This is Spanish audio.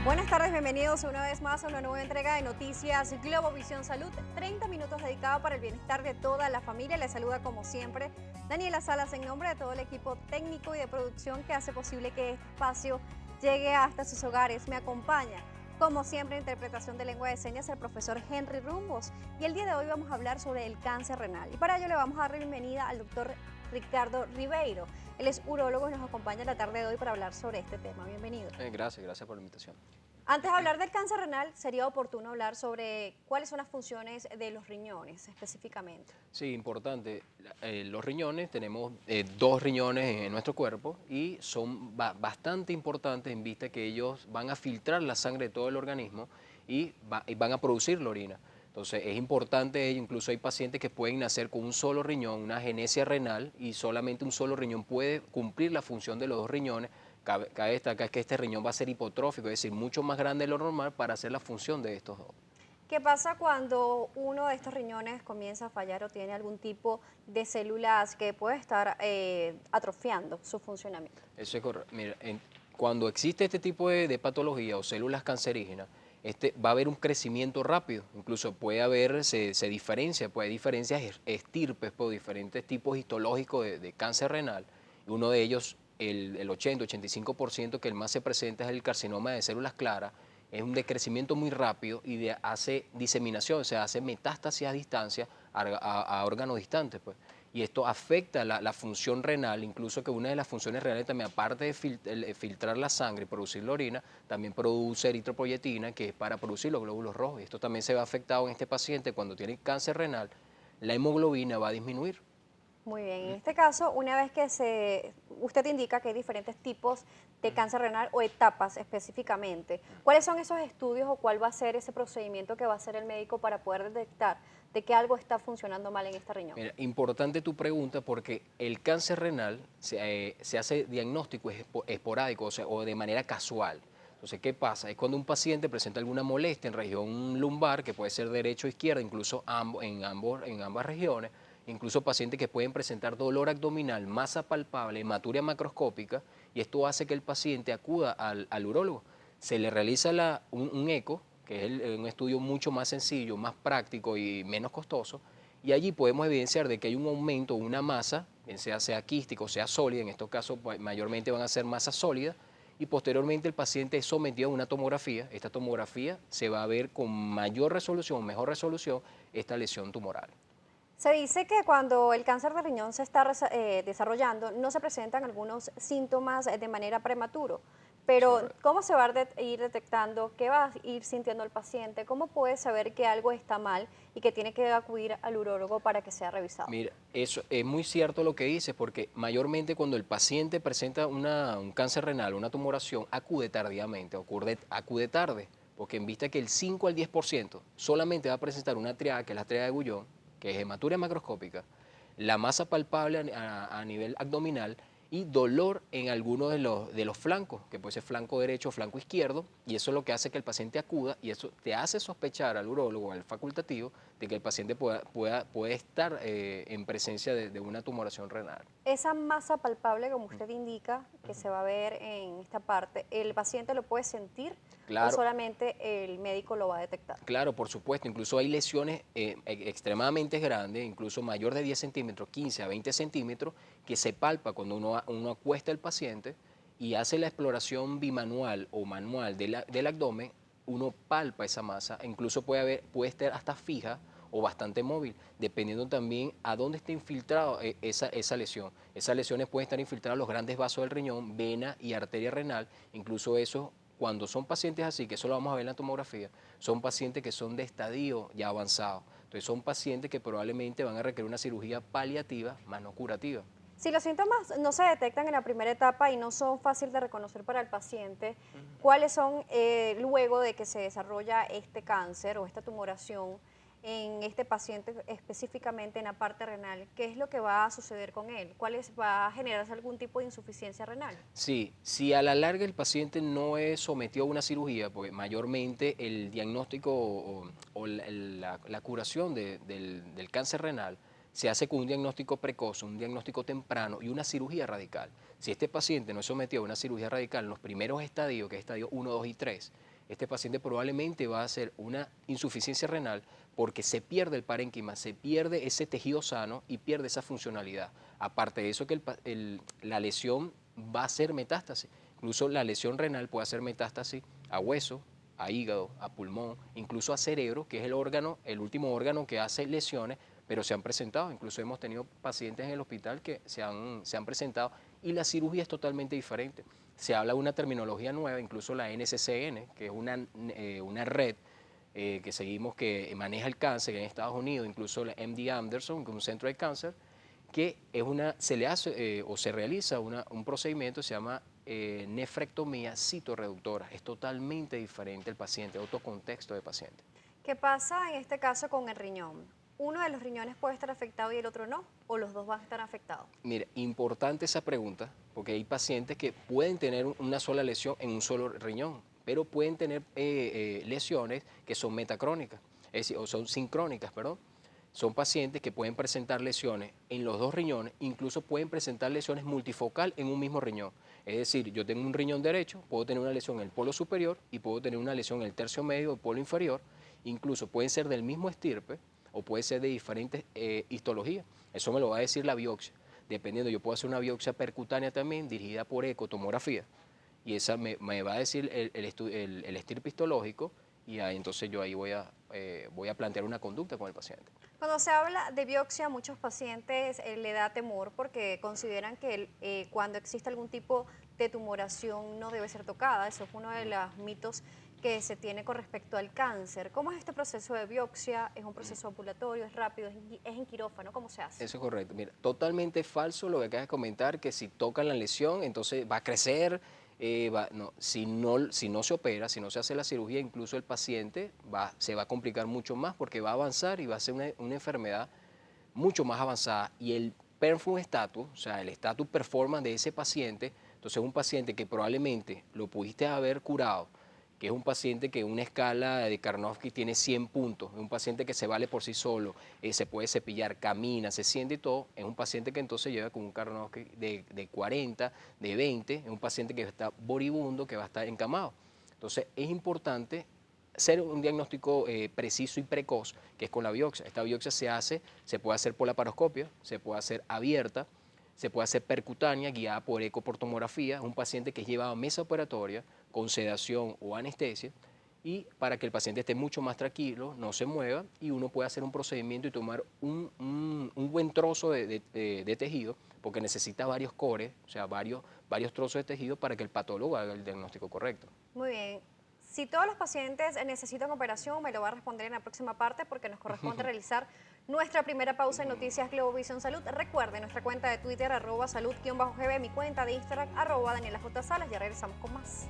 Buenas tardes, bienvenidos una vez más a una nueva entrega de Noticias Globovisión Salud. 30 minutos dedicados para el bienestar de toda la familia. Les saluda como siempre Daniela Salas en nombre de todo el equipo técnico y de producción que hace posible que este espacio llegue hasta sus hogares. Me acompaña, como siempre, en interpretación de lengua de señas el profesor Henry Rumbos. Y el día de hoy vamos a hablar sobre el cáncer renal. Y para ello le vamos a dar la bienvenida al doctor Ricardo Ribeiro. Él es urólogo y nos acompaña la tarde de hoy para hablar sobre este tema. Bienvenido. Gracias por la invitación. Antes de hablar del cáncer renal, sería oportuno hablar sobre cuáles son las funciones de los riñones específicamente. Sí, importante. Los riñones, tenemos dos riñones en nuestro cuerpo y son bastante importantes en vista que ellos van a filtrar la sangre de todo el organismo y van a producir la orina. Entonces es importante, incluso hay pacientes que pueden nacer con un solo riñón, una agenesia renal, y solamente un solo riñón puede cumplir la función de los dos riñones. Cabe destacar que este riñón va a ser hipotrófico, es decir, mucho más grande de lo normal para hacer la función de estos dos. ¿Qué pasa cuando uno de estos riñones comienza a fallar o tiene algún tipo de células que puede estar atrofiando su funcionamiento? Eso es correcto. Mira, cuando existe este tipo de patología o células cancerígenas, va a haber un crecimiento rápido. Incluso puede haber, se diferencia, puede haber diferencias estirpes por diferentes tipos histológicos de cáncer renal. Y uno de ellos, el 80-85%, que el más se presenta es el carcinoma de células claras. Es un decrecimiento muy rápido y hace diseminación, o sea, hace metástasis a distancia a órganos distantes, pues. Y esto afecta la función renal, incluso que una de las funciones renales también, aparte de filtrar la sangre y producir la orina, también produce eritropoyetina, que es para producir los glóbulos rojos. Y esto también se ve afectado en este paciente cuando tiene cáncer renal, la hemoglobina va a disminuir. Muy bien, en este caso, una vez que usted indica que hay diferentes tipos de cáncer renal o etapas específicamente, ¿cuáles son esos estudios o cuál va a ser ese procedimiento que va a hacer el médico para poder detectar de que algo está funcionando mal en este riñón? Mira, importante tu pregunta porque el cáncer renal se hace diagnóstico esporádico, o sea, o de manera casual. Entonces, ¿qué pasa? Es cuando un paciente presenta alguna molestia en región lumbar, que puede ser derecha o izquierda, incluso en ambas regiones, incluso pacientes que pueden presentar dolor abdominal, masa palpable, hematuria macroscópica, y esto hace que el paciente acuda al urólogo. Se le realiza un eco, que es un estudio mucho más sencillo, más práctico y menos costoso, y allí podemos evidenciar de que hay un aumento, una masa, bien sea quística o sea sólida, en estos casos pues, mayormente van a ser masas sólidas, y posteriormente el paciente es sometido a una tomografía. Esta tomografía se va a ver con mayor resolución, mejor resolución, esta lesión tumoral. Se dice que cuando el cáncer de riñón se está desarrollando, no se presentan algunos síntomas de manera prematuro. Es Pero, correcto. ¿cómo se va a ir detectando? ¿Qué va a ir sintiendo el paciente? ¿Cómo puede saber que algo está mal y que tiene que acudir al urólogo para que sea revisado? Mira, eso es muy cierto lo que dices, porque mayormente cuando el paciente presenta un cáncer renal, una tumoración, acude tardíamente, acude tarde, porque en vista que el 5 al 10% solamente va a presentar una triada, que es la triada de Gullón, que es hematuria macroscópica, la masa palpable a nivel abdominal y dolor en alguno de los flancos, que puede ser flanco derecho o flanco izquierdo, y eso es lo que hace que el paciente acuda, y eso te hace sospechar al urólogo, al facultativo, de que el paciente puede estar en presencia de una tumoración renal. Esa masa palpable, como usted indica, que se va a ver en esta parte, ¿el paciente lo puede sentir o Claro, solamente el médico lo va a detectar? claro, por supuesto, incluso hay lesiones extremadamente grandes, incluso mayor de 10 centímetros, 15 a 20 centímetros, que se palpa cuando uno acuesta al paciente y hace la exploración bimanual o manual del abdomen, uno palpa esa masa, incluso puede estar hasta fija o bastante móvil, dependiendo también a dónde esté infiltrado esa lesión. Esas lesiones pueden estar infiltradas en los grandes vasos del riñón, vena y arteria renal, incluso eso, cuando son pacientes así, que eso lo vamos a ver en la tomografía, son pacientes que son de estadio ya avanzado. Entonces son pacientes que probablemente van a requerir una cirugía paliativa, más no curativa. Si los síntomas no se detectan en la primera etapa y no son fáciles de reconocer para el paciente, ¿cuáles son luego de que se desarrolla este cáncer o esta tumoración en este paciente específicamente en la parte renal? ¿Qué es lo que va a suceder con él? ¿Va a generarse algún tipo de insuficiencia renal? Sí, si a la larga el paciente no es sometido a una cirugía, porque mayormente el diagnóstico o la curación del cáncer renal se hace con un diagnóstico precoz, un diagnóstico temprano y una cirugía radical. Si este paciente no es sometido a una cirugía radical en los primeros estadios, que es estadio 1, 2 y 3, este paciente probablemente va a hacer una insuficiencia renal porque se pierde el parénquima, se pierde ese tejido sano y pierde esa funcionalidad. Aparte de eso, que la lesión va a hacer metástasis. Incluso la lesión renal puede hacer metástasis a hueso, a hígado, a pulmón, incluso a cerebro, que es el órgano, el último órgano que hace lesiones, pero se han presentado. Incluso hemos tenido pacientes en el hospital que se han presentado y la cirugía es totalmente diferente. Se habla de una terminología nueva, incluso la NCCN, que es una red que seguimos que maneja el cáncer en Estados Unidos, incluso la MD Anderson, que es un centro de cáncer, que se le hace o se realiza un procedimiento que se llama nefrectomía citorreductora. Es totalmente diferente el paciente, otro contexto de paciente. ¿Qué pasa en este caso con el riñón? ¿Uno de los riñones puede estar afectado y el otro no? ¿O los dos van a estar afectados? Mira, importante esa pregunta, porque hay pacientes que pueden tener una sola lesión en un solo riñón, pero pueden tener lesiones que son metacrónicas, es decir, o son sincrónicas, perdón. Son pacientes que pueden presentar lesiones en los dos riñones, incluso pueden presentar lesiones multifocal en un mismo riñón. Es decir, yo tengo un riñón derecho, puedo tener una lesión en el polo superior y puedo tener una lesión en el tercio medio o polo inferior. Incluso pueden ser del mismo estirpe o puede ser de diferentes histologías. Eso me lo va a decir la biopsia. Dependiendo, yo puedo hacer una biopsia percutánea también, dirigida por ecotomografía. Y esa me va a decir el estirpe histológico y ahí, entonces yo ahí voy a plantear una conducta con el paciente. Cuando se habla de biopsia, muchos pacientes le da temor porque consideran que cuando existe algún tipo de tumoración no debe ser tocada. Eso es uno de los mitos que se tiene con respecto al cáncer. ¿Cómo es este proceso de biopsia? ¿Es un proceso ambulatorio? ¿Es rápido? ¿Es en quirófano? ¿Cómo se hace? Eso es correcto. Mira, totalmente falso lo que acabas de comentar, que si tocan la lesión, entonces va a crecer. No, si no se opera, si no se hace la cirugía, incluso el paciente se va a complicar mucho más porque va a avanzar y va a ser una enfermedad mucho más avanzada. Y el perform status, o sea, el status performance de ese paciente, entonces es un paciente que probablemente lo pudiste haber curado, que es un paciente que una escala de Karnofsky tiene 100 puntos, es un paciente que se vale por sí solo, se puede cepillar, camina, se siente y todo, es un paciente que entonces lleva con un Karnofsky de 40, de 20, es un paciente que está moribundo, que va a estar encamado. Entonces es importante hacer un diagnóstico preciso y precoz, que es con la biopsia. Esta biopsia se puede hacer por laparoscopia, se puede hacer abierta, se puede hacer percutánea, guiada por ecoportomografía, un paciente que lleva a mesa operatoria con sedación o anestesia, y para que el paciente esté mucho más tranquilo, no se mueva, y uno puede hacer un procedimiento y tomar un buen trozo de tejido, porque necesita varios cores, o sea, varios trozos de tejido para que el patólogo haga el diagnóstico correcto. Muy bien. Si todos los pacientes necesitan operación, me lo va a responder en la próxima parte porque nos corresponde realizar nuestra primera pausa en Noticias Globovisión Salud. Recuerde nuestra cuenta de Twitter, @salud_gb, mi cuenta de Instagram, @DanielaJSalas. Ya regresamos con más.